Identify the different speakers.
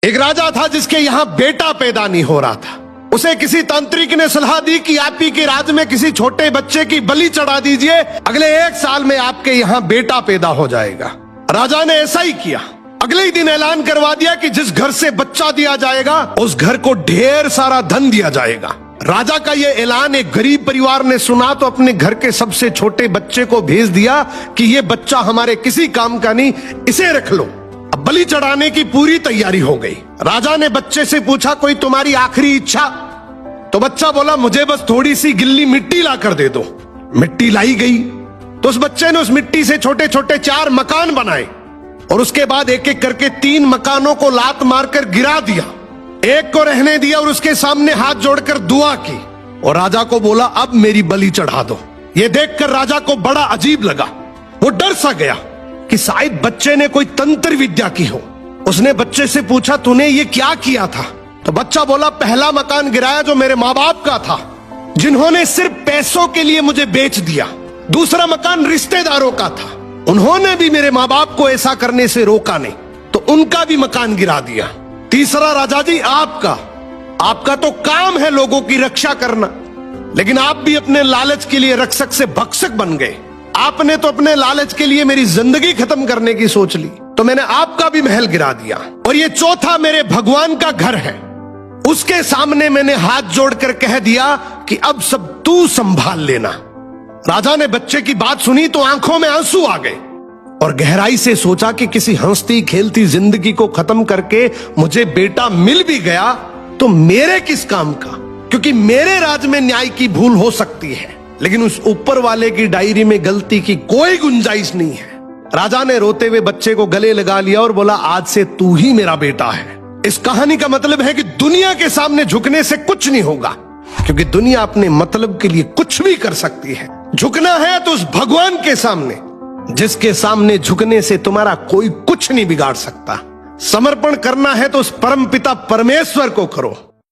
Speaker 1: एक राजा था जिसके यहाँ बेटा पैदा नहीं हो रहा था। उसे किसी तांत्रिक ने सलाह दी कि आप ही के राज्य में किसी छोटे बच्चे की बलि चढ़ा दीजिए, अगले 1 साल में आपके यहाँ बेटा पैदा हो जाएगा। राजा ने ऐसा ही किया। अगले ही दिन ऐलान करवा दिया कि जिस घर से बच्चा दिया जाएगा उस घर को ढेर सारा धन दिया जाएगा। राजा का ये ऐलान एक गरीब परिवार ने सुना तो अपने घर के सबसे छोटे बच्चे को भेज दिया कि ये बच्चा हमारे किसी काम का नहीं, इसे रख लो। अब बलि चढ़ाने की पूरी तैयारी हो गई। राजा ने बच्चे से पूछा, कोई तुम्हारी आखिरी इच्छा? तो बच्चा बोला, मुझे बस थोड़ी सी गिल्ली मिट्टी ला कर दे दो। मिट्टी लाई गई तो उस बच्चे ने उस मिट्टी से छोटे छोटे 4 मकान बनाए और उसके बाद एक एक करके 3 मकानों को लात मारकर गिरा दिया। एक को रहने दिया और उसके सामने हाथ जोड़कर दुआ की और राजा को बोला, अब मेरी बलि चढ़ा दो। ये देखकर राजा को बड़ा अजीब लगा। वो डर सा गया कि शायद बच्चे ने कोई तंत्र विद्या की हो। उसने बच्चे से पूछा, तूने ये क्या किया था? तो बच्चा बोला, पहला मकान गिराया जो मेरे माँ बाप का था, जिन्होंने सिर्फ पैसों के लिए मुझे बेच दिया। दूसरा मकान रिश्तेदारों का था, उन्होंने भी मेरे माँ बाप को ऐसा करने से रोका नहीं, तो उनका भी मकान गिरा दिया। तीसरा, राजा जी आपका तो काम है लोगों की रक्षा करना, लेकिन आप भी अपने लालच के लिए रक्षक से भक्षक बन गए। आपने तो अपने लालच के लिए मेरी जिंदगी खत्म करने की सोच ली, तो मैंने आपका भी महल गिरा दिया। और ये चौथा मेरे भगवान का घर है, उसके सामने मैंने हाथ जोड़कर कह दिया कि अब सब तू संभाल लेना। राजा ने बच्चे की बात सुनी तो आंखों में आंसू आ गए और गहराई से सोचा कि किसी हंसती खेलती जिंदगी को खत्म करके मुझे बेटा मिल भी गया तो मेरे किस काम का, क्योंकि मेरे राज में न्याय की भूल हो सकती है लेकिन उस ऊपर वाले की डायरी में गलती की कोई गुंजाइश नहीं है। राजा ने रोते हुए बच्चे को गले लगा लिया और बोला, आज से तू ही मेरा बेटा है। इस कहानी का मतलब है कि दुनिया के सामने झुकने से कुछ नहीं होगा, क्योंकि दुनिया अपने मतलब के लिए कुछ भी कर सकती है। झुकना है तो उस भगवान के सामने, जिसके सामने झुकने से तुम्हारा कोई कुछ नहीं बिगाड़ सकता। समर्पण करना है तो उस परमपिता परमेश्वर को करो।